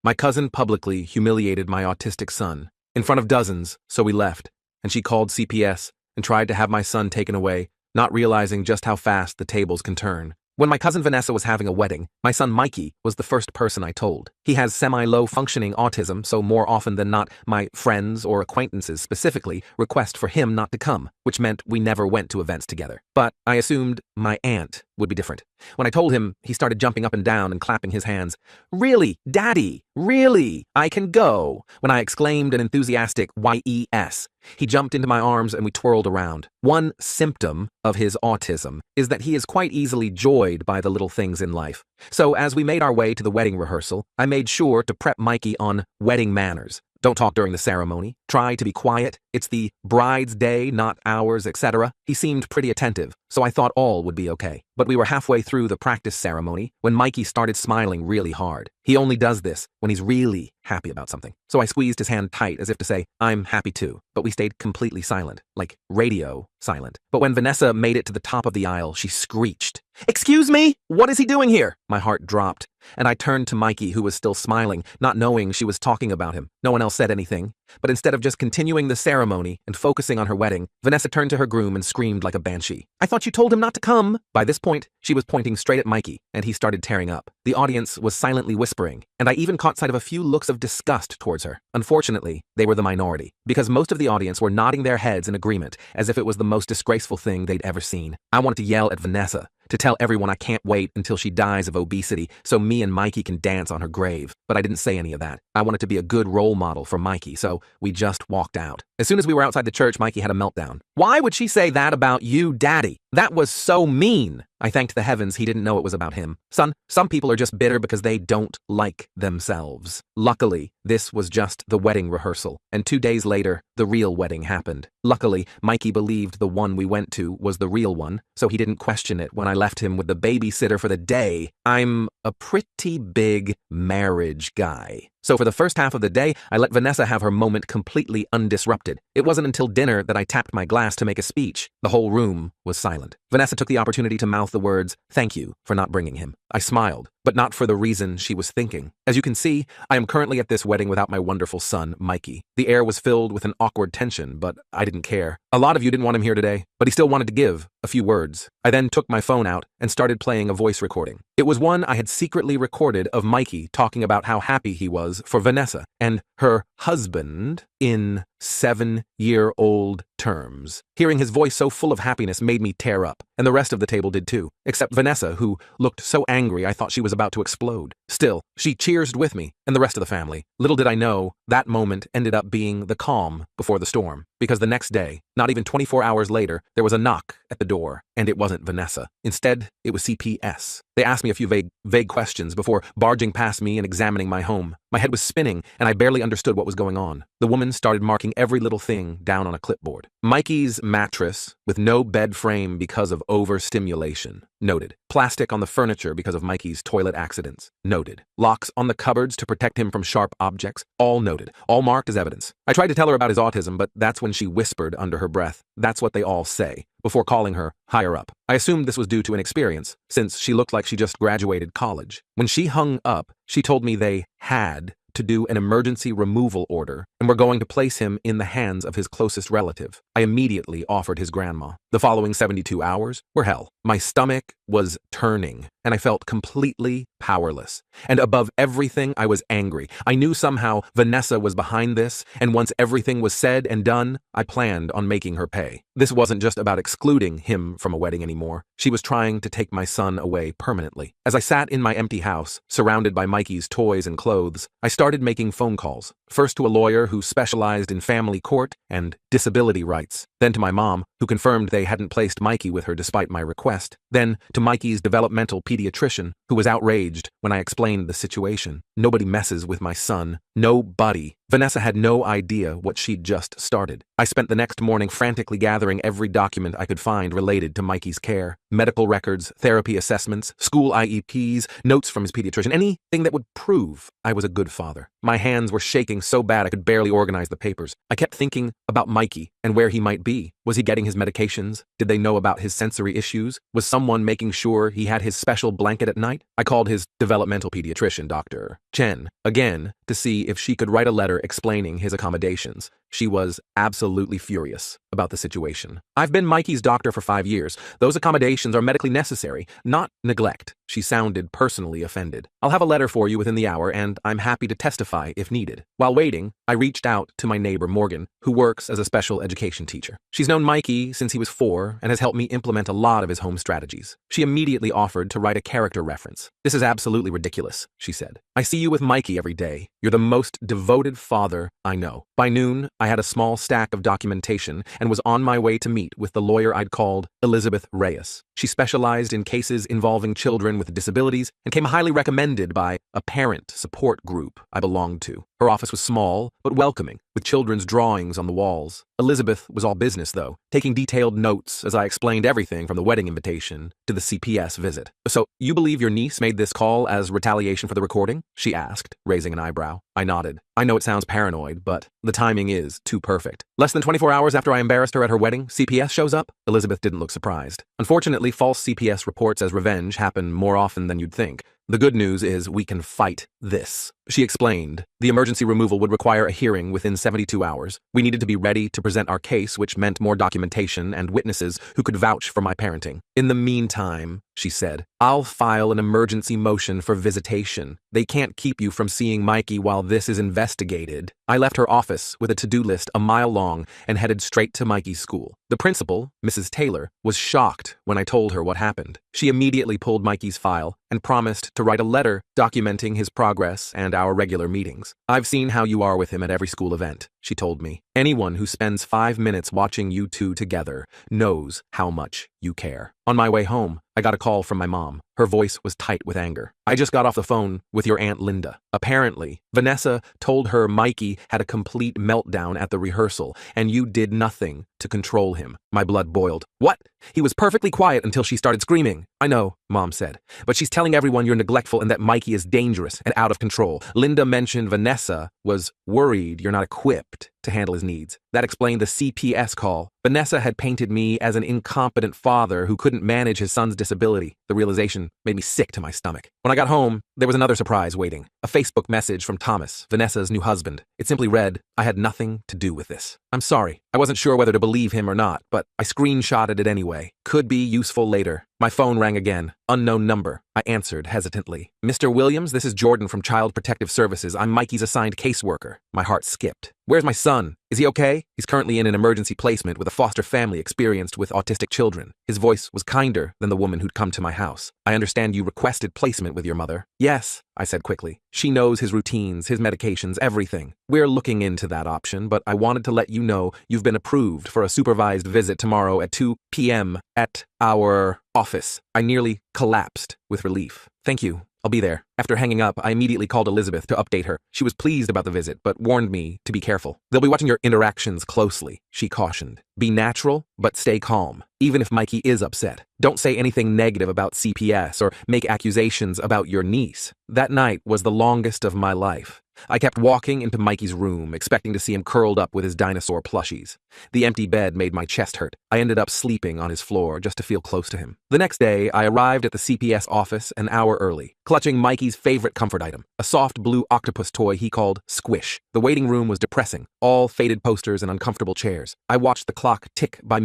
My cousin publicly humiliated my autistic son in front of dozens, so we left, and she called CPS and tried to have my son taken away, not realizing just how fast the tables can turn. When my cousin Vanessa was having a wedding, my son Mikey was the first person I told. He has semi-low functioning autism, so more often than not, my friends or acquaintances specifically request for him not to come, which meant we never went to events together. But I assumed my aunt would be different. When I told him, he started jumping up and down and clapping his hands. "Really, Daddy? Really? I can go?" When I exclaimed an enthusiastic "yes," he jumped into my arms and we twirled around. One symptom of his autism is that he is quite easily joyed by the little things in life. So as we made our way to the wedding rehearsal, I made sure to prep Mikey on wedding manners. Don't talk during the ceremony. Try to be quiet. It's the bride's day, not ours, etc. He seemed pretty attentive, so I thought all would be okay. But we were halfway through the practice ceremony when Mikey started smiling really hard. He only does this when he's really happy about something. So I squeezed his hand tight as if to say, "I'm happy too." But we stayed completely silent, like radio silent. But when Vanessa made it to the top of the aisle, she screeched, "Excuse me? What is he doing here?" My heart dropped, and I turned to Mikey, who was still smiling, not knowing she was talking about him. No one else said anything, but instead of just continuing the ceremony and focusing on her wedding, Vanessa turned to her groom and screamed like a banshee, "I thought you told him not to come." By this point, she was pointing straight at Mikey, and he started tearing up. The audience was silently whispering, and I even caught sight of a few looks of disgust towards her. Unfortunately, they were the minority, because most of the audience were nodding their heads in agreement, as if it was the most disgraceful thing they'd ever seen. I wanted to yell at Vanessa, to tell everyone I can't wait until she dies of obesity so me and Mikey can dance on her grave, but I didn't say any of that. I wanted to be a good role model for Mikey, so we just walked out. As soon as we were outside the church, Mikey had a meltdown. "Why would she say that about you, Daddy? That was so mean." I thanked the heavens he didn't know it was about him. "Son, some people are just bitter because they don't like themselves." Luckily, this was just the wedding rehearsal, and 2 days later, the real wedding happened. Luckily, Mikey believed the one we went to was the real one, so he didn't question it when I left him with the babysitter for the day. I'm a pretty big marriage guy. So for the first half of the day, I let Vanessa have her moment completely undisrupted. It wasn't until dinner that I tapped my glass to make a speech. The whole room was silent. Vanessa took the opportunity to mouth the words, "Thank you for not bringing him." I smiled, but not for the reason she was thinking. As you can see, I am currently at this wedding without my wonderful son, Mikey. The air was filled with an awkward tension, but I didn't care. A lot of you didn't want him here today, but he still wanted to give a few words. I then took my phone out and started playing a voice recording. It was one I had secretly recorded of Mikey talking about how happy he was for Vanessa and her husband in 7-year-old terms. Hearing his voice so full of happiness made me tear up, and the rest of the table did too, except Vanessa, who looked so angry I thought she was about to explode. Still, she cheersed with me and the rest of the family. Little did I know, that moment ended up being the calm before the storm, because the next day, not even 24 hours later, there was a knock at the door, and it wasn't Vanessa. Instead, it was CPS. They asked me a few vague questions before barging past me and examining my home. My head was spinning, and I barely understood what was going on. The woman started marking every little thing down on a clipboard. Mikey's mattress, with no bed frame because of overstimulation. Noted. Plastic on the furniture because of Mikey's toilet accidents. Noted. Locks on the cupboards to protect him from sharp objects. All noted. All marked as evidence. I tried to tell her about his autism, but that's when she whispered under her breath, "That's what they all say," before calling her higher up. I assumed this was due to inexperience, since she looked like she just graduated college. When she hung up, she told me they had to do an emergency removal order and were going to place him in the hands of his closest relative. I immediately offered his grandma. The following 72 hours were hell. My stomach was turning, and I felt completely powerless. And above everything, I was angry. I knew somehow Vanessa was behind this, and once everything was said and done, I planned on making her pay. This wasn't just about excluding him from a wedding anymore. She was trying to take my son away permanently. As I sat in my empty house, surrounded by Mikey's toys and clothes, I started making phone calls. First to a lawyer who specialized in family court and disability rights. Then to my mom, who confirmed they hadn't placed Mikey with her despite my request. Then to Mikey's developmental pediatrician, who was outraged when I explained the situation. Nobody messes with my son. Nobody. Vanessa had no idea what she'd just started. I spent the next morning frantically gathering every document I could find related to Mikey's care. Medical records, therapy assessments, school IEPs, notes from his pediatrician, anything that would prove I was a good father. My hands were shaking was so bad I could barely organize the papers. I kept thinking about Mikey and where he might be. Was he getting his medications? Did they know about his sensory issues? Was someone making sure he had his special blanket at night? I called his developmental pediatrician, Dr. Chen, again to see if she could write a letter explaining his accommodations. She was absolutely furious about the situation. I've been Mikey's doctor for 5 years. Those accommodations are medically necessary, not neglect. She sounded personally offended. I'll have a letter for you within the hour, and I'm happy to testify if needed. While waiting, I reached out to my neighbor Morgan, who works as a special education teacher. She's known Mikey since he was 4 and has helped me implement a lot of his home strategies. She immediately offered to write a character reference. "This is absolutely ridiculous," she said. "I see you with Mikey every day. You're the most devoted father I know." By noon, I had a small stack of documentation and was on my way to meet with the lawyer I'd called Elizabeth Reyes. She specialized in cases involving children with disabilities and came highly recommended by a parent support group I belonged to. Her office was small, but welcoming, with children's drawings on the walls. Elizabeth was all business, though, taking detailed notes as I explained everything from the wedding invitation to the CPS visit. "So, you believe your niece made this call as retaliation for the recording?" she asked, raising an eyebrow. I nodded. I know it sounds paranoid, but the timing is too perfect. Less than 24 hours after I embarrassed her at her wedding, CPS shows up? Elizabeth didn't look surprised. Unfortunately, false CPS reports as revenge happen more often than you'd think. The good news is we can fight this. She explained. The emergency removal would require a hearing within 72 hours. We needed to be ready to present our case, which meant more documentation and witnesses who could vouch for my parenting. "In the meantime," she said, "I'll file an emergency motion for visitation. They can't keep you from seeing Mikey while this is investigated." I left her office with a to-do list a mile long and headed straight to Mikey's school. The principal, Mrs. Taylor, was shocked when I told her what happened. She immediately pulled Mikey's file and promised to write a letter documenting his progress and our regular meetings. "I've seen how you are with him at every school event," she told me. "Anyone who spends 5 minutes watching you two together knows how much you care." On my way home, I got a call from my mom. Her voice was tight with anger. "I just got off the phone with your Aunt Linda. Apparently, Vanessa told her Mikey had a complete meltdown at the rehearsal, and you did nothing to control him." My blood boiled. "What? He was perfectly quiet until she started screaming." "I know," Mom said, "but she's telling everyone you're neglectful and that Mikey is dangerous and out of control. Linda mentioned Vanessa was worried you're not equipped to handle his needs. That explained the CPS call. Vanessa had painted me as an incompetent father who couldn't manage his son's disability. The realization made me sick to my stomach. When I got home, there was another surprise waiting. A Facebook message from Thomas, Vanessa's new husband. It simply read, "I had nothing to do with this. I'm sorry." I wasn't sure whether to believe him or not, but I screenshotted it anyway. Could be useful later. My phone rang again. Unknown number. I answered hesitantly. "Mr. Williams, this is Jordan from Child Protective Services. I'm Mikey's assigned caseworker." My heart skipped. "Where's my son? Is he okay?" "He's currently in an emergency placement with a foster family experienced with autistic children." His voice was kinder than the woman who'd come to my house. "I understand you requested placement with your mother." "Yes," I said quickly. "She knows his routines, his medications, everything. We're looking into that option, but I wanted to let you know you've been approved for a supervised visit tomorrow at 2 p.m. at our office." I nearly collapsed with relief. "Thank you. I'll be there." After hanging up, I immediately called Elizabeth to update her. She was pleased about the visit, but warned me to be careful. "They'll be watching your interactions closely," she cautioned. "Be natural, but stay calm, even if Mikey is upset. Don't say anything negative about CPS or make accusations about your niece." That night was the longest of my life. I kept walking into Mikey's room, expecting to see him curled up with his dinosaur plushies. The empty bed made my chest hurt. I ended up sleeping on his floor just to feel close to him. The next day, I arrived at the CPS office an hour early, clutching Mikey's favorite comfort item, a soft blue octopus toy he called Squish. The waiting room was depressing, all faded posters and uncomfortable chairs. I watched the clock tick by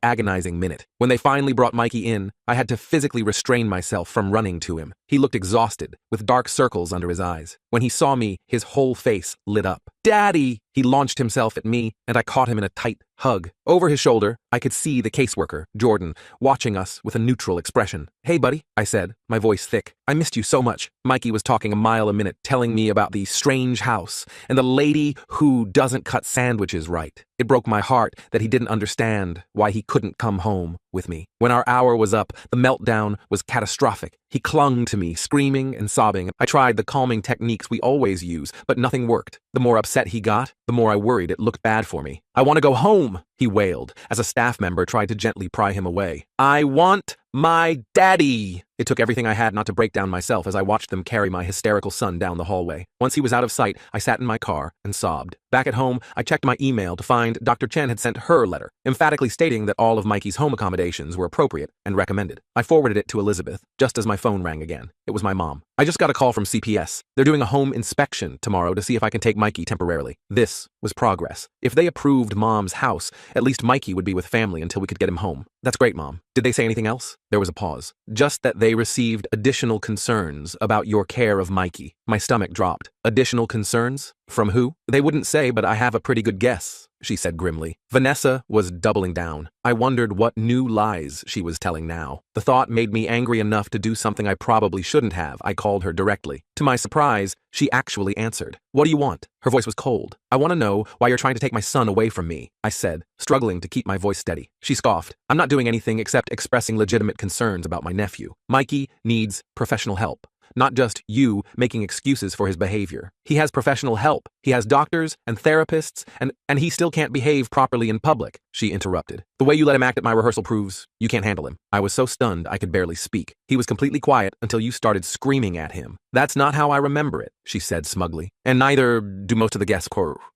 agonizing minute. When they finally brought Mikey in, I had to physically restrain myself from running to him. He looked exhausted, with dark circles under his eyes. When he saw me, his whole face lit up. "Daddy!" He launched himself at me, and I caught him in a tight hug. Over his shoulder, I could see the caseworker, Jordan, watching us with a neutral expression. "Hey, buddy," I said, my voice thick. "I missed you so much." Mikey was talking a mile a minute, telling me about the strange house and the lady who doesn't cut sandwiches right. It broke my heart that he didn't understand why he couldn't come home with me. When our hour was up, the meltdown was catastrophic. He clung to me, screaming and sobbing. I tried the calming techniques we always use, but nothing worked. The more upset he got, the more I worried it looked bad for me. "I want to go home," he wailed, as a staff member tried to gently pry him away. "I want my daddy." It took everything I had not to break down myself as I watched them carry my hysterical son down the hallway. Once he was out of sight, I sat in my car and sobbed. Back at home, I checked my email to find Dr. Chen had sent her letter, emphatically stating that all of Mikey's home accommodations were appropriate and recommended. I forwarded it to Elizabeth, just as my phone rang again. It was my mom. I just got a call from CPS. They're doing a home inspection tomorrow to see if I can take Mikey temporarily. This was progress. If they approved Mom's house, at least Mikey would be with family until we could get him home. That's great, Mom. Did they say anything else? There was a pause. Just that they received additional concerns about your care of Mikey. My stomach dropped. Additional concerns? From who? They wouldn't say, but I have a pretty good guess, she said grimly. Vanessa was doubling down. I wondered what new lies she was telling now. The thought made me angry enough to do something I probably shouldn't have. I called her directly. To my surprise, she actually answered. What do you want? Her voice was cold. I want to know why you're trying to take my son away from me, I said, struggling to keep my voice steady. She scoffed. I'm not doing anything except expressing legitimate concerns about my nephew. Mikey needs professional help. Not just you making excuses for his behavior. He has professional help. He has doctors and therapists, and he still can't behave properly in public, she interrupted. The way you let him act at my rehearsal proves you can't handle him. I was so stunned I could barely speak. He was completely quiet until you started screaming at him. That's not how I remember it, she said smugly. And neither do most of the guests.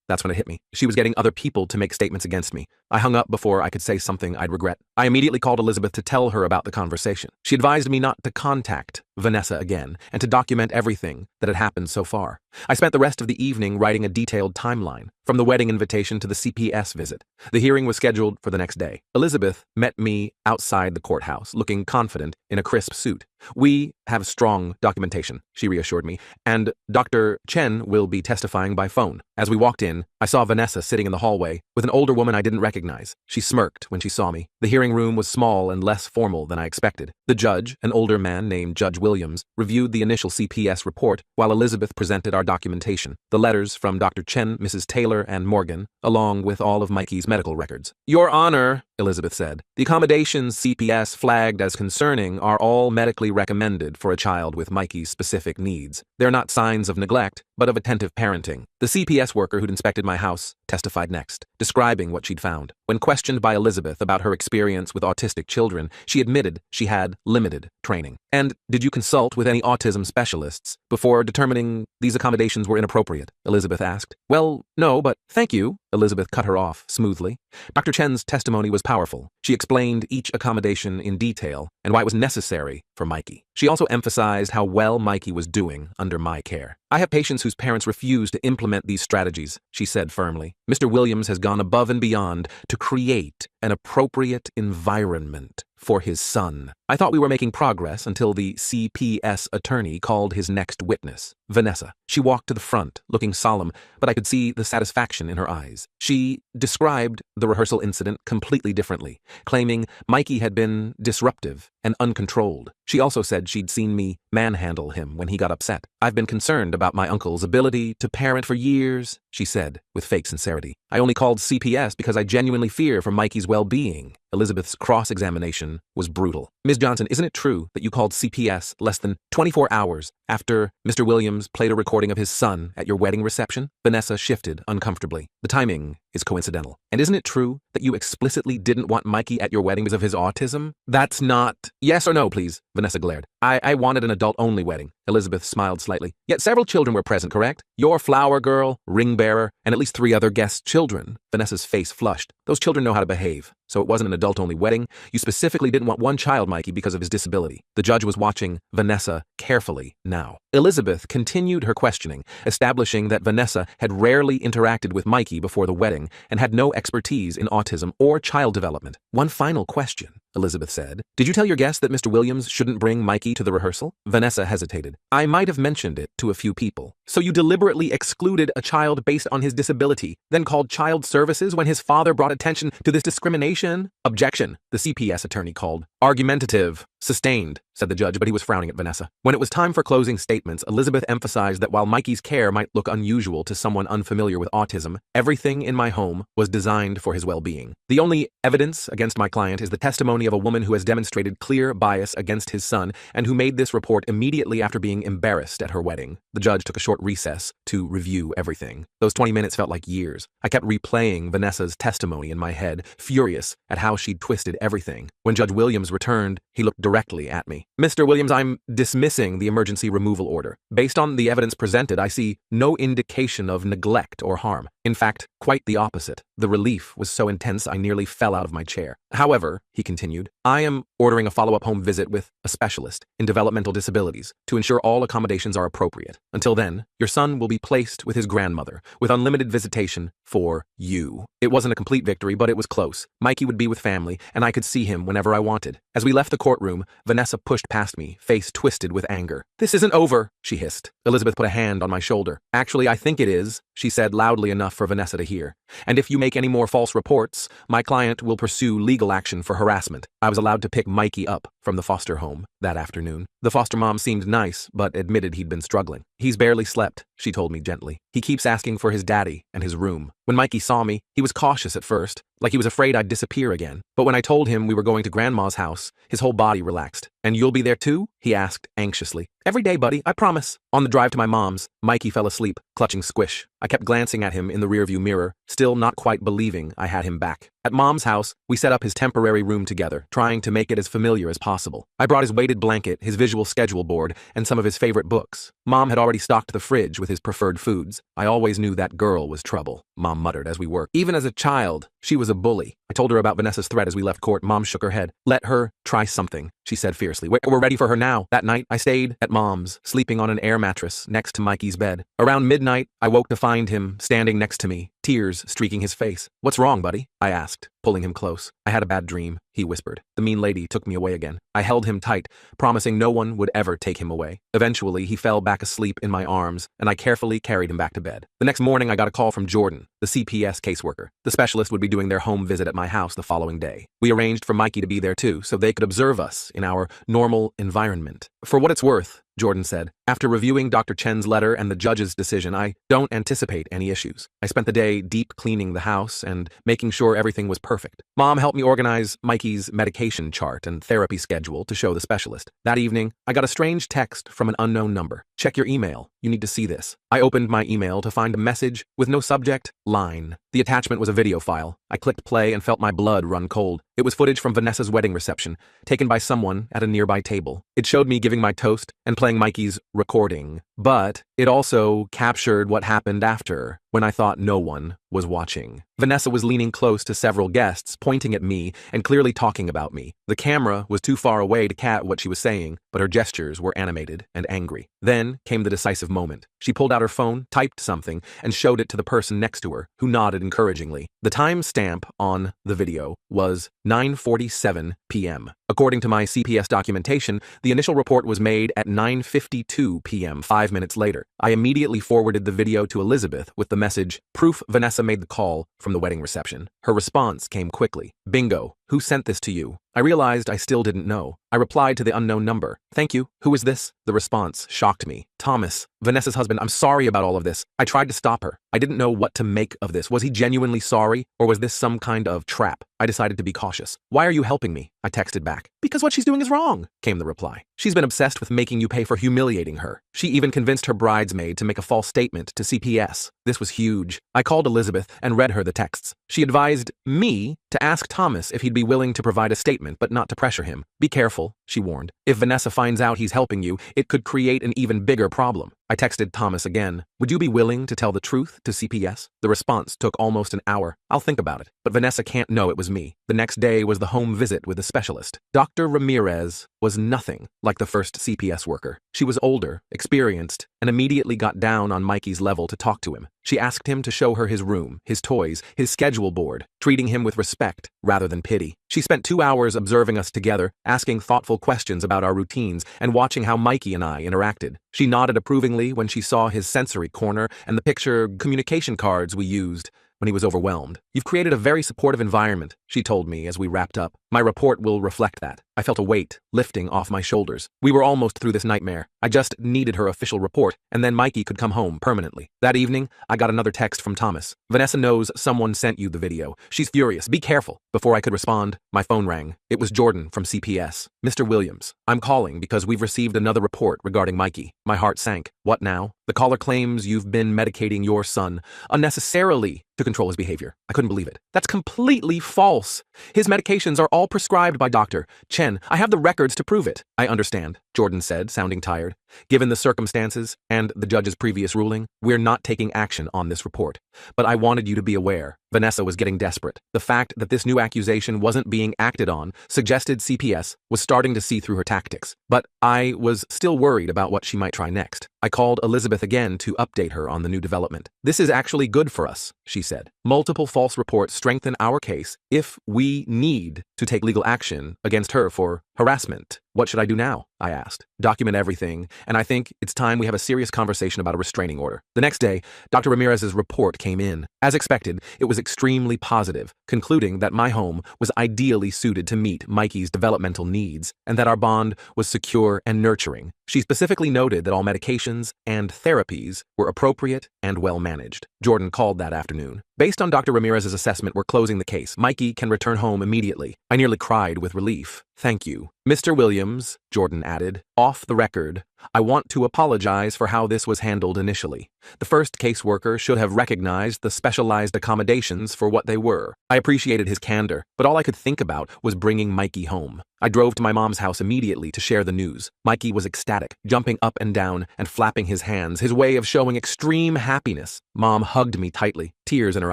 That's when it hit me. She was getting other people to make statements against me. I hung up before I could say something I'd regret. I immediately called Elizabeth to tell her about the conversation. She advised me not to contact Vanessa again and to document everything that had happened so far. I spent the rest of the evening writing a detailed timeline, from the wedding invitation to the CPS visit. The hearing was scheduled for the next day. Elizabeth met me outside the courthouse, looking confident in a crisp suit. We have strong documentation, she reassured me, and Dr. Chen will be testifying by phone. As we walked in, I saw Vanessa sitting in the hallway with an older woman I didn't recognize. She smirked when she saw me. The hearing room was small and less formal than I expected. The judge, an older man named Judge Williams, reviewed the initial CPS report while Elizabeth presented our documentation, the letters from Dr. Chen, Mrs. Taylor, and Morgan, along with all of Mikey's medical records. Your Honor, Elizabeth said, the accommodations CPS flagged as concerning are all medically recommended for a child with Mikey's specific needs. They're not signs of neglect, but of attentive parenting. The CPS worker who'd inspected my house testified next, describing what she'd found. When questioned by Elizabeth about her experience with autistic children, she admitted she had limited training. And did you consult with any autism specialists before determining these accommodations were inappropriate? Elizabeth asked. Well, no, but thank you. Elizabeth cut her off smoothly. Dr. Chen's testimony was powerful. She explained each accommodation in detail and why it was necessary for Mikey. She also emphasized how well Mikey was doing under my care. I have patients whose parents refuse to implement these strategies, she said firmly. Mr. Williams has gone above and beyond to create an appropriate environment for his son. I thought we were making progress until the CPS attorney called his next witness, Vanessa. She walked to the front, looking solemn, but I could see the satisfaction in her eyes. She described the rehearsal incident completely differently, claiming Mikey had been disruptive and uncontrolled. She also said she'd seen me manhandle him when he got upset. I've been concerned about my uncle's ability to parent for years, she said, with fake sincerity. I only called CPS because I genuinely fear for Mikey's well-being. Elizabeth's cross-examination was brutal. Ms. Johnson, isn't it true that you called CPS less than 24 hours after Mr. Williams played a recording of his son at your wedding reception? Vanessa shifted uncomfortably. The timing is coincidental. And isn't it true that you explicitly didn't want Mikey at your wedding because of his autism? That's not... Yes or no, please, Vanessa glared. I wanted an adult-only wedding. Elizabeth smiled slightly. Yet several children were present, correct? Your flower girl, ring bearer, and at least 3 other guest children. Vanessa's face flushed. Those children know how to behave. So it wasn't an adult-only wedding. You specifically didn't want one child, Mikey, because of his disability. The judge was watching Vanessa carefully now. Elizabeth continued her questioning, establishing that Vanessa had rarely interacted with Mikey before the wedding and had no expertise in autism or child development. One final question, Elizabeth said. Did you tell your guests that Mr. Williams shouldn't bring Mikey to the rehearsal? Vanessa hesitated. I might have mentioned it to a few people. So you deliberately excluded a child based on his disability, then called child services when his father brought attention to this discrimination? Objection, the CPS attorney called. Argumentative. Sustained, said the judge, but he was frowning at Vanessa. When it was time for closing statements, Elizabeth emphasized that while Mikey's care might look unusual to someone unfamiliar with autism, everything in my home was designed for his well-being. The only evidence against my client is the testimony of a woman who has demonstrated clear bias against his son and who made this report immediately after being embarrassed at her wedding. The judge took a short recess to review everything. Those 20 minutes felt like years. I kept replaying Vanessa's testimony in my head, furious at how she'd twisted everything. When Judge Williams returned, he looked directly at me. Mr. Williams, I'm dismissing the emergency removal order. Based on the evidence presented, I see no indication of neglect or harm. In fact, quite the opposite. The relief was so intense I nearly fell out of my chair. However, he continued, I am ordering a follow-up home visit with a specialist in developmental disabilities to ensure all accommodations are appropriate. Until then, your son will be placed with his grandmother, with unlimited visitation for you. It wasn't a complete victory, but it was close. Mikey would be with family, and I could see him whenever I wanted. As we left the courtroom, Vanessa pushed past me, face twisted with anger. This isn't over, she hissed. Elizabeth put a hand on my shoulder. Actually, I think it is, she said loudly enough for Vanessa to hear. And if you make any more false reports, my client will pursue legal action for harassment. I was allowed to pick Mikey up from the foster home that afternoon. The foster mom seemed nice, but admitted he'd been struggling. He's barely slept, she told me gently. He keeps asking for his daddy and his room. When Mikey saw me, he was cautious at first, like he was afraid I'd disappear again. But when I told him we were going to Grandma's house, his whole body relaxed. And you'll be there too? He asked anxiously. Every day, buddy, I promise. On the drive to my mom's, Mikey fell asleep, clutching Squish. I kept glancing at him in the rearview mirror, still not quite believing I had him back. At Mom's house, we set up his temporary room together, trying to make it as familiar as possible. I brought his weighted blanket, his visual schedule board, and some of his favorite books. Mom had already stocked the fridge with his preferred foods. I always knew that girl was trouble, Mom muttered as we worked. Even as a child, she was a bully. I told her about Vanessa's threat as we left court. Mom shook her head. Let her try something, she said fiercely. We're ready for her now. That night, I stayed at Mom's, sleeping on an air mattress next to Mikey's bed. Around midnight, I woke to find him standing next to me, tears streaking his face. What's wrong, buddy? I asked, pulling him close. I had a bad dream, he whispered. The mean lady took me away again. I held him tight, promising no one would ever take him away. Eventually, he fell back asleep in my arms, and I carefully carried him back to bed. The next morning, I got a call from Jordan, the CPS caseworker. The specialist would be doing their home visit at my house the following day. We arranged for Mikey to be there too, so they could observe us in our normal environment. For what it's worth, Jordan said, after reviewing Dr. Chen's letter and the judge's decision, I don't anticipate any issues. I spent the day deep cleaning the house and making sure everything was perfect. Mom helped me organize Mikey's medication chart and therapy schedule to show the specialist. That evening, I got a strange text from an unknown number. Check your email. You need to see this. I opened my email to find a message with no subject line. The attachment was a video file. I clicked play and felt my blood run cold. It was footage from Vanessa's wedding reception, taken by someone at a nearby table. It showed me giving my toast and playing Mikey's recording, but it also captured what happened after, when I thought no one was watching. Vanessa was leaning close to several guests, pointing at me and clearly talking about me. The camera was too far away to catch what she was saying, but her gestures were animated and angry. Then came the decisive moment. She pulled out her phone, typed something, and showed it to the person next to her, who nodded encouragingly. The time stamp on the video was 9:47 p.m. According to my CPS documentation, the initial report was made at 9:52 p.m. 5 minutes later. I immediately forwarded the video to Elizabeth with the message, "Proof Vanessa made the call from the wedding reception." Her response came quickly. "Bingo. Who sent this to you?" I realized I still didn't know. I replied to the unknown number. "Thank you. Who is this?" The response shocked me. "Thomas, Vanessa's husband. I'm sorry about all of this. I tried to stop her. I didn't know what to make of this. Was he genuinely sorry, or was this some kind of trap? I decided to be cautious. "Why are you helping me?" I texted back. "Because what she's doing is wrong," came the reply. "She's been obsessed with making you pay for humiliating her. She even convinced her bridesmaid to make a false statement to CPS. This was huge." I called Elizabeth and read her the texts. She advised me to ask Thomas if he'd be willing to provide a statement, but not to pressure him. "Be careful," she warned. "If Vanessa finds out he's helping you, it could create an even bigger problem." I texted Thomas again. "Would you be willing to tell the truth to CPS?" The response took almost an hour. "I'll think about it, but Vanessa can't know it was me." The next day was the home visit with the specialist. Dr. Ramirez was nothing like the first CPS worker. She was older, experienced, and immediately got down on Mikey's level to talk to him. She asked him to show her his room, his toys, his schedule board, treating him with respect rather than pity. She spent 2 hours observing us together, asking thoughtful questions about our routines and watching how Mikey and I interacted. She nodded approvingly when she saw his sensory corner and the picture communication cards we used when he was overwhelmed. "You've created a very supportive environment," she told me as we wrapped up. "My report will reflect that." I felt a weight lifting off my shoulders. We were almost through this nightmare. I just needed her official report, and then Mikey could come home permanently. That evening, I got another text from Thomas. "Vanessa knows someone sent you the video. She's furious. Be careful." Before I could respond, my phone rang. It was Jordan from CPS. Mr. Williams, I'm calling because we've received another report regarding Mikey. My heart sank. What now? The caller claims you've been medicating your son unnecessarily to control his behavior. I couldn't believe it. That's completely false. His medications are all prescribed by Dr. Chen. I have the records to prove it. I understand, Jordan said, sounding tired. Given the circumstances and the judge's previous ruling, we're not taking action on this report. But I wanted you to be aware. Vanessa was getting desperate. The fact that this new accusation wasn't being acted on suggested CPS was starting to see through her tactics. But I was still worried about what she might try next. I called Elizabeth again to update her on the new development. This is actually good for us, she said. Multiple false reports strengthen our case if we need to take legal action against her for harassment. What should I do now? I asked. Document everything, and I think it's time we have a serious conversation about a restraining order. The next day, Dr. Ramirez's report came in. As expected, it was extremely positive, concluding that my home was ideally suited to meet Mikey's developmental needs and that our bond was secure and nurturing. She specifically noted that all medications and therapies were appropriate and well managed. Jordan called that afternoon. Based on Dr. Ramirez's assessment, we're closing the case. Mikey can return home immediately. I nearly cried with relief. Thank you. Mr. Williams, Jordan added, off the record, I want to apologize for how this was handled initially. The first caseworker should have recognized the specialized accommodations for what they were. I appreciated his candor, but all I could think about was bringing Mikey home. I drove to my mom's house immediately to share the news. Mikey was ecstatic, jumping up and down and flapping his hands, his way of showing extreme happiness. Mom hugged me tightly, tears in her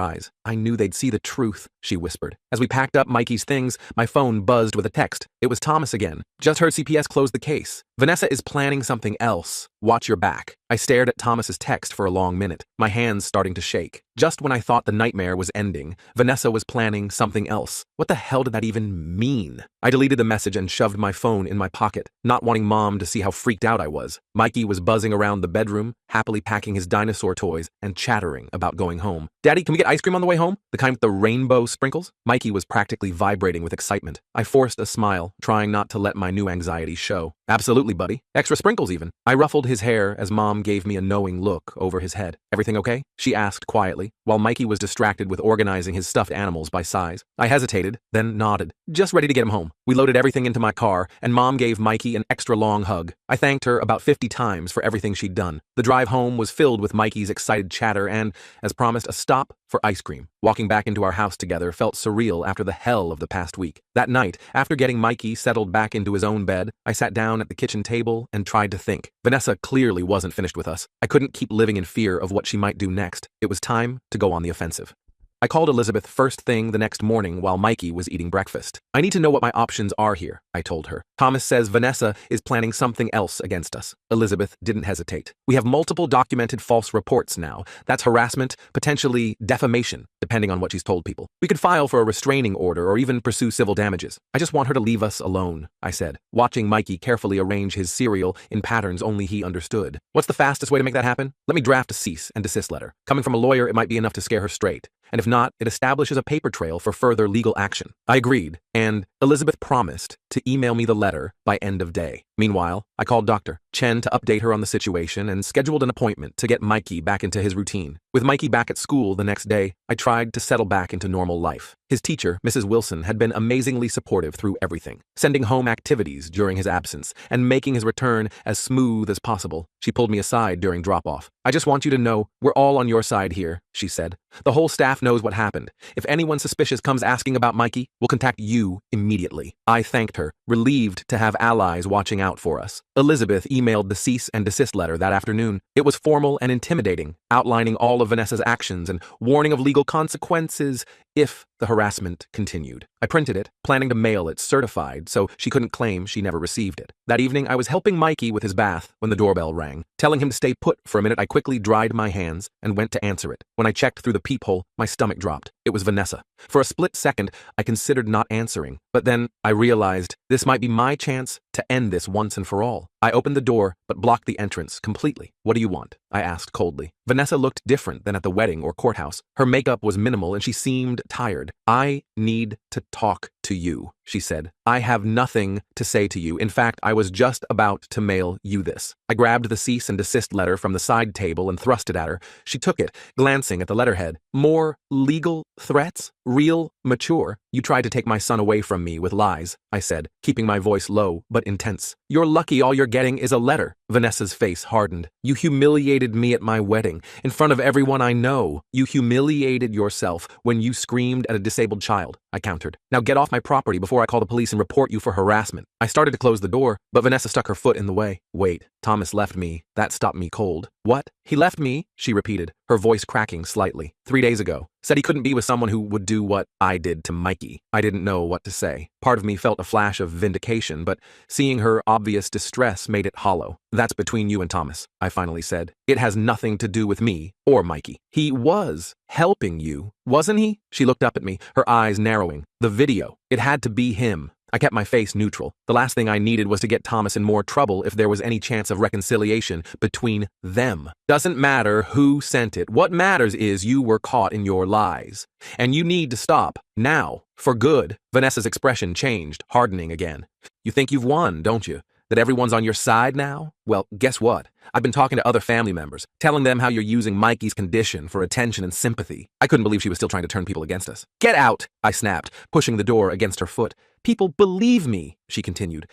eyes. I knew they'd see the truth, she whispered. As we packed up Mikey's things, my phone buzzed with a text. It was Thomas again. Just heard CPS close the case. Vanessa is planning something else. Watch your back. I stared at Thomas's text for a long minute, my hands starting to shake. Just when I thought the nightmare was ending, Vanessa was planning something else. What the hell did that even mean? I deleted the message and shoved my phone in my pocket, not wanting Mom to see how freaked out I was. Mikey was buzzing around the bedroom, happily packing his dinosaur toys and chattering about going home. Daddy, can we get ice cream on the way home? The kind with the rainbow sprinkles? Mikey was practically vibrating with excitement. I forced a smile, trying not to let my new anxiety show. Absolutely, buddy. Extra sprinkles even. I ruffled his hair as Mom gave me a knowing look over his head. Everything okay? She asked quietly, while Mikey was distracted with organizing his stuffed animals by size. I hesitated, then nodded, just ready to get him home. We loaded everything into my car, and Mom gave Mikey an extra long hug. I thanked her about 50 times for everything she'd done. The drive home was filled with Mikey's excited chatter and, as promised, a stop for ice cream. Walking back into our house together felt surreal after the hell of the past week. That night, after getting Mikey settled back into his own bed, I sat down at the kitchen table and tried to think. Vanessa clearly wasn't finished with us. I couldn't keep living in fear of what she might do next. It was time to go on the offensive. I called Elizabeth first thing the next morning while Mikey was eating breakfast. I need to know what my options are here, I told her. Thomas says Vanessa is planning something else against us. Elizabeth didn't hesitate. We have multiple documented false reports now. That's harassment, potentially defamation, depending on what she's told people. We could file for a restraining order or even pursue civil damages. I just want her to leave us alone, I said, watching Mikey carefully arrange his cereal in patterns only he understood. What's the fastest way to make that happen? Let me draft a cease and desist letter. Coming from a lawyer, it might be enough to scare her straight. And if not, it establishes a paper trail for further legal action. I agreed, and Elizabeth promised to email me the letter by end of day. Meanwhile, I called Dr. Chen to update her on the situation and scheduled an appointment to get Mikey back into his routine. With Mikey back at school the next day, I tried to settle back into normal life. His teacher, Mrs. Wilson, had been amazingly supportive through everything, sending home activities during his absence and making his return as smooth as possible. She pulled me aside during drop-off. I just want you to know we're all on your side here, she said. The whole staff knows what happened. If anyone suspicious comes asking about Mikey, we'll contact you immediately. I thanked her, relieved to have allies watching out for us. Elizabeth emailed the cease and desist letter that afternoon. It was formal and intimidating, outlining all of Vanessa's actions and warning of legal consequences if the harassment continued. I printed it, planning to mail it certified so she couldn't claim she never received it. That evening, I was helping Mikey with his bath when the doorbell rang. Telling him to stay put for a minute, I quickly dried my hands and went to answer it. When I checked through the peephole, my stomach dropped. It was Vanessa. For a split second, I considered not answering, but then I realized this might be my chance to end this once and for all. I opened the door, but blocked the entrance completely. What do you want? I asked coldly. Vanessa looked different than at the wedding or courthouse. Her makeup was minimal and she seemed tired. I need to talk to you, she said. I have nothing to say to you. In fact, I was just about to mail you this. I grabbed the cease and desist letter from the side table and thrust it at her. She took it, glancing at the letterhead. More legal threats? Real mature? You tried to take my son away from me with lies, I said, keeping my voice low but intense. You're lucky all you're getting is a letter. Vanessa's face hardened. You humiliated me at my wedding, in front of everyone I know. You humiliated yourself when you screamed at a disabled child, I countered. Now get off my property before I call the police and report you for harassment. I started to close the door, but Vanessa stuck her foot in the way. Wait, Thomas left me. That stopped me cold. What? He left me? She repeated, her voice cracking slightly. 3 days ago. Said he couldn't be with someone who would do what I did to Mikey. I didn't know what to say. Part of me felt a flash of vindication, but seeing her obvious distress made it hollow. That's between you and Thomas, I finally said. It has nothing to do with me or Mikey. He was helping you, wasn't he? She looked up at me, her eyes narrowing. The video. It had to be him. I kept my face neutral. The last thing I needed was to get Thomas in more trouble if there was any chance of reconciliation between them. Doesn't matter who sent it. What matters is you were caught in your lies. And you need to stop. Now. For good. Vanessa's expression changed, hardening again. You think you've won, don't you? That everyone's on your side now? Well, guess what? I've been talking to other family members, telling them how you're using Mikey's condition for attention and sympathy. I couldn't believe she was still trying to turn people against us. Get out, I snapped, pushing the door against her foot. People believe me, she continued.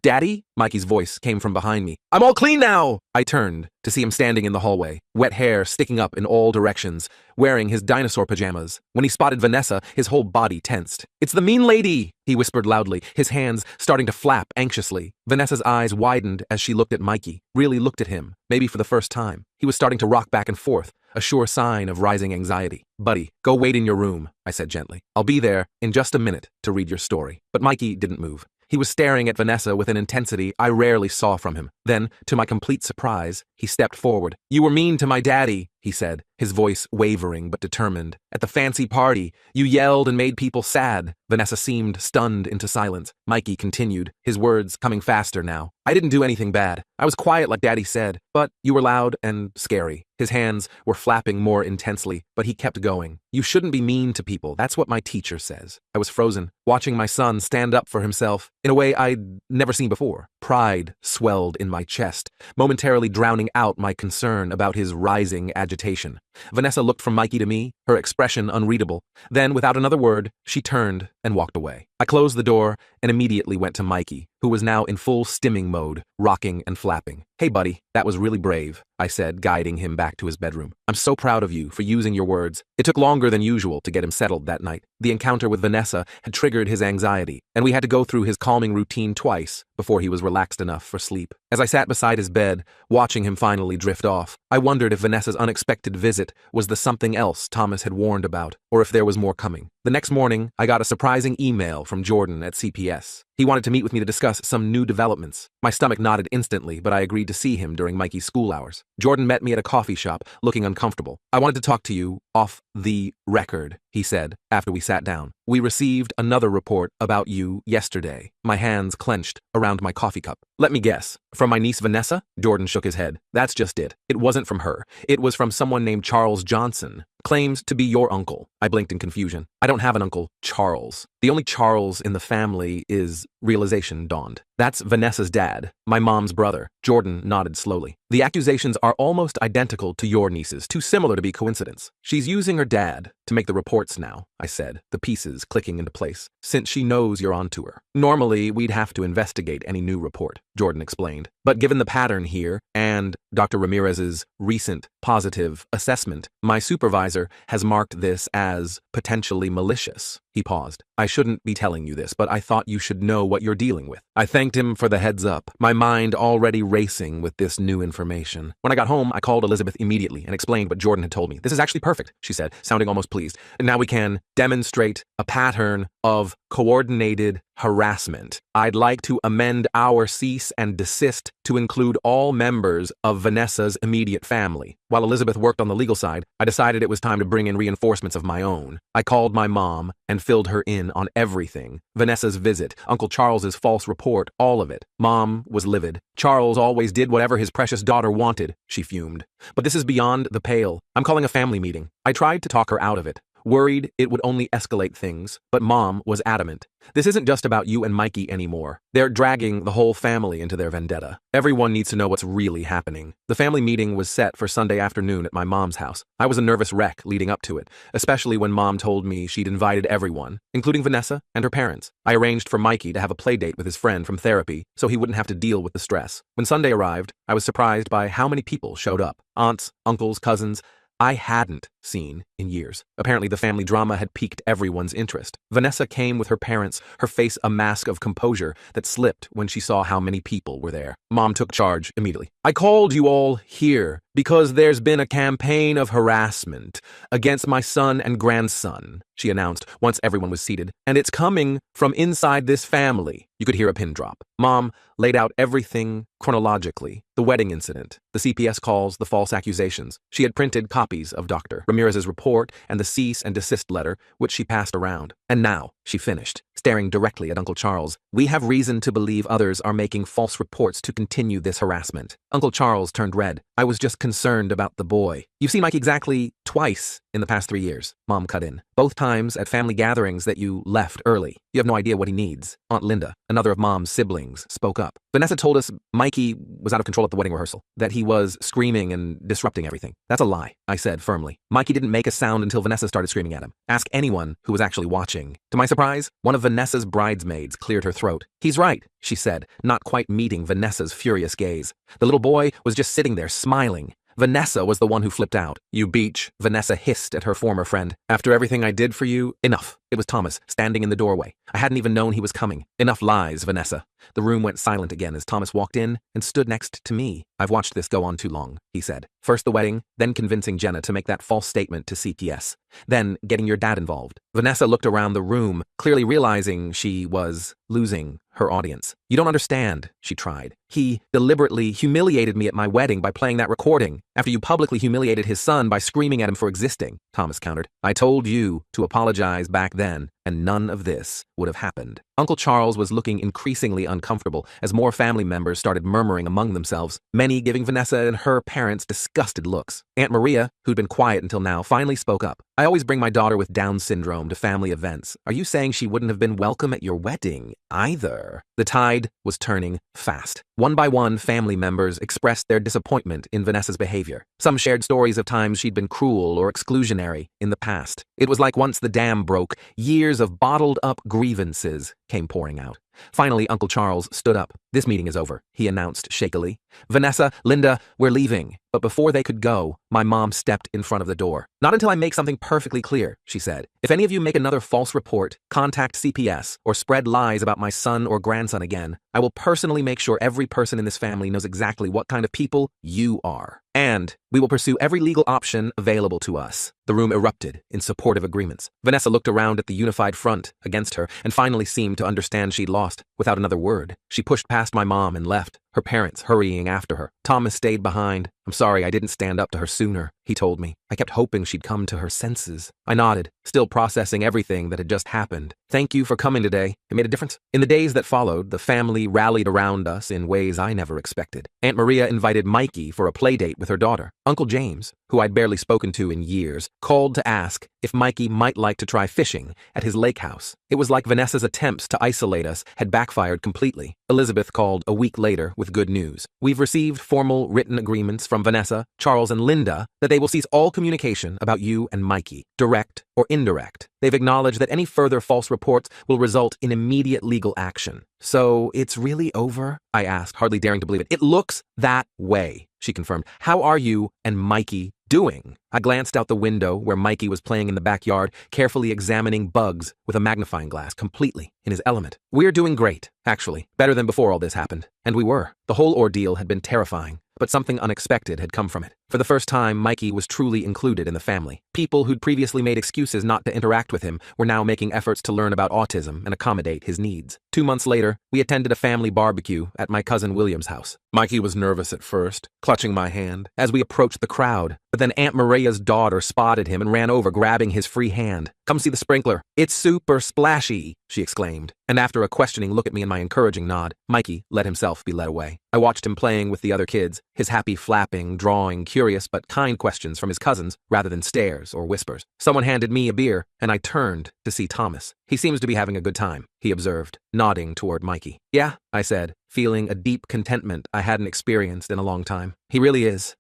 Daddy? Mikey's voice came from behind me. I'm all clean now! I turned to see him standing in the hallway, wet hair sticking up in all directions, wearing his dinosaur pajamas. When he spotted Vanessa, his whole body tensed. It's the mean lady, he whispered loudly, his hands starting to flap anxiously. Vanessa's eyes widened as she looked at Mikey, really looked at him, maybe for the first time. He was starting to rock back and forth, a sure sign of rising anxiety. Buddy, go wait in your room, I said gently. I'll be there in just a minute to read your story. But Mikey didn't move. He was staring at Vanessa with an intensity I rarely saw from him. Then, to my complete surprise, he stepped forward. You were mean to my daddy, he said, his voice wavering but determined. At the fancy party, you yelled and made people sad. Vanessa seemed stunned into silence. Mikey continued, his words coming faster now. I didn't do anything bad. I was quiet like Daddy said, but you were loud and scary. His hands were flapping more intensely, but he kept going. You shouldn't be mean to people. That's what my teacher says. I was frozen, watching my son stand up for himself in a way I'd never seen before. Pride swelled in my chest, momentarily drowning out my concern about his rising agitation. Vanessa looked from Mikey to me, her expression unreadable. Then, without another word, she turned and walked away. I closed the door and immediately went to Mikey, who was now in full stimming mode, rocking and flapping. Hey buddy, that was really brave, I said, guiding him back to his bedroom. I'm so proud of you for using your words. It took longer than usual to get him settled that night. The encounter with Vanessa had triggered his anxiety, and we had to go through his calming routine twice before he was relaxed enough for sleep. As I sat beside his bed, watching him finally drift off, I wondered if Vanessa's unexpected visit was the something else Thomas had warned about, or if there was more coming. The next morning, I got a surprising email from Jordan at CPS. He wanted to meet with me to discuss some new developments. My stomach nodded instantly, but I agreed to see him during Mikey's school hours. Jordan met me at a coffee shop, looking uncomfortable. I wanted to talk to you off the record, he said, after we sat down. We received another report about you yesterday. My hands clenched around my coffee cup. Let me guess. From my niece Vanessa? Jordan shook his head. That's just it. It wasn't from her. It was from someone named Charles Johnson. Claims to be your uncle. I blinked in confusion. I don't have an uncle, Charles. The only Charles in the family is... Realization dawned. That's Vanessa's dad, my mom's brother. Jordan nodded slowly. The accusations are almost identical to your niece's, too similar to be coincidence. She's using her dad to make the reports now, I said, the pieces clicking into place, since she knows you're onto her. Normally, we'd have to investigate any new report, Jordan explained. But given the pattern here, and Dr. Ramirez's recent positive assessment, my supervisor has marked this as potentially malicious. He paused. I shouldn't be telling you this, but I thought you should know what you're dealing with. I thanked him for the heads up, my mind already racing with this new information. When I got home, I called Elizabeth immediately and explained what Jordan had told me. This is actually perfect, she said, sounding almost pleased. And now we can demonstrate a pattern of coordinated harassment. I'd like to amend our cease and desist to include all members of Vanessa's immediate family. While Elizabeth worked on the legal side, I decided it was time to bring in reinforcements of my own. I called my mom and filled her in on everything. Vanessa's visit, Uncle Charles's false report, all of it. Mom was livid. Charles always did whatever his precious daughter wanted, she fumed. But this is beyond the pale. I'm calling a family meeting. I tried to talk her out of it. worried it would only escalate things, but Mom was adamant. This isn't just about you and Mikey anymore. They're dragging the whole family into their vendetta. Everyone needs to know what's really happening. The family meeting was set for Sunday afternoon at my mom's house. I was a nervous wreck leading up to it, especially when Mom told me she'd invited everyone, including Vanessa and her parents. I arranged for Mikey to have a play date with his friend from therapy so he wouldn't have to deal with the stress. When Sunday arrived, I was surprised by how many people showed up. Aunts, uncles, cousins. I hadn't seen in years. Apparently the family drama had piqued everyone's interest. Vanessa came with her parents, her face a mask of composure that slipped when she saw how many people were there. Mom took charge immediately. I called you all here because there's been a campaign of harassment against my son and grandson, she announced once everyone was seated, and it's coming from inside this family. You could hear a pin drop. Mom laid out everything chronologically. The wedding incident, the CPS calls, the false accusations. She had printed copies of Dr. Ramirez's report and the cease and desist letter, which she passed around. And now, she finished, staring directly at Uncle Charles. We have reason to believe others are making false reports to continue this harassment. Uncle Charles turned red. I was just concerned about the boy. You've seen Mike exactly twice in the past 3 years, Mom cut in. Both times at family gatherings that you left early. You have no idea what he needs. Aunt Linda, another of Mom's siblings, spoke up. Vanessa told us Mikey was out of control at the wedding rehearsal, that he was screaming and disrupting everything. That's a lie, I said firmly. Mikey didn't make a sound until Vanessa started screaming at him. Ask anyone who was actually watching. To my surprise, one of Vanessa's bridesmaids cleared her throat. He's right, she said, not quite meeting Vanessa's furious gaze. The little boy was just sitting there smiling. Vanessa was the one who flipped out. You beach, Vanessa hissed at her former friend. After everything I did for you, enough. It was Thomas, standing in the doorway. I hadn't even known he was coming. Enough lies, Vanessa. The room went silent again as Thomas walked in and stood next to me. I've watched this go on too long, he said. First the wedding, then convincing Jenna to make that false statement to CPS. Then getting your dad involved. Vanessa looked around the room, clearly realizing she was losing her audience. You don't understand, she tried. He deliberately humiliated me at my wedding by playing that recording, after you publicly humiliated his son by screaming at him for existing, Thomas countered. I told you to apologize back then, and none of this would have happened. Uncle Charles was looking increasingly uncomfortable as more family members started murmuring among themselves, many giving Vanessa and her parents disgusted looks. Aunt Maria, who'd been quiet until now, finally spoke up. I always bring my daughter with Down syndrome to family events. Are you saying she wouldn't have been welcome at your wedding either? The tide was turning fast. One by one, family members expressed their disappointment in Vanessa's behavior. Some shared stories of times she'd been cruel or exclusionary in the past. It was like once the dam broke, years of bottled-up grievances came pouring out. Finally, Uncle Charles stood up. This meeting is over, he announced shakily. Vanessa, Linda, we're leaving. But before they could go, my mom stepped in front of the door. Not until I make something perfectly clear, she said. If any of you make another false report, contact CPS, or spread lies about my son or grandson again, I will personally make sure every person in this family knows exactly what kind of people you are. And we will pursue every legal option available to us. The room erupted in supportive agreements. Vanessa looked around at the unified front against her and finally seemed to understand she'd lost. Without another word, she pushed past my mom and left, her parents hurrying after her. Thomas stayed behind. I'm sorry I didn't stand up to her sooner, he told me. I kept hoping she'd come to her senses. I nodded, still processing everything that had just happened. Thank you for coming today. It made a difference. In the days that followed, the family rallied around us in ways I never expected. Aunt Maria invited Mikey for a play date with her daughter. Uncle James, who I'd barely spoken to in years, called to ask if Mikey might like to try fishing at his lake house. It was like Vanessa's attempts to isolate us had backfired completely. Elizabeth called a week later with good news. We've received formal written agreements from Vanessa, Charles, and Linda that they will cease all communication about you and Mikey, direct or indirect. They've acknowledged that any further false reports will result in immediate legal action. So it's really over? I asked, hardly daring to believe it. It looks that way, she confirmed. How are you and Mikey doing? I glanced out the window where Mikey was playing in the backyard, carefully examining bugs with a magnifying glass, completely in his element. We're doing great, actually. Better than before all this happened. And we were. The whole ordeal had been terrifying, but something unexpected had come from it. For the first time, Mikey was truly included in the family. People who'd previously made excuses not to interact with him were now making efforts to learn about autism and accommodate his needs. 2 months later, we attended a family barbecue at my cousin William's house. Mikey was nervous at first, clutching my hand as we approached the crowd, but then Aunt Maria's daughter spotted him and ran over, grabbing his free hand. Come see the sprinkler. It's super splashy, she exclaimed. And after a questioning look at me and my encouraging nod, Mikey let himself be led away. I watched him playing with the other kids, his happy flapping, drawing, curious but kind questions from his cousins rather than stares or whispers. Someone handed me a beer, and I turned to see Thomas. "He seems to be having a good time," he observed, nodding toward Mikey. "Yeah," I said, feeling a deep contentment I hadn't experienced in a long time. "He really is."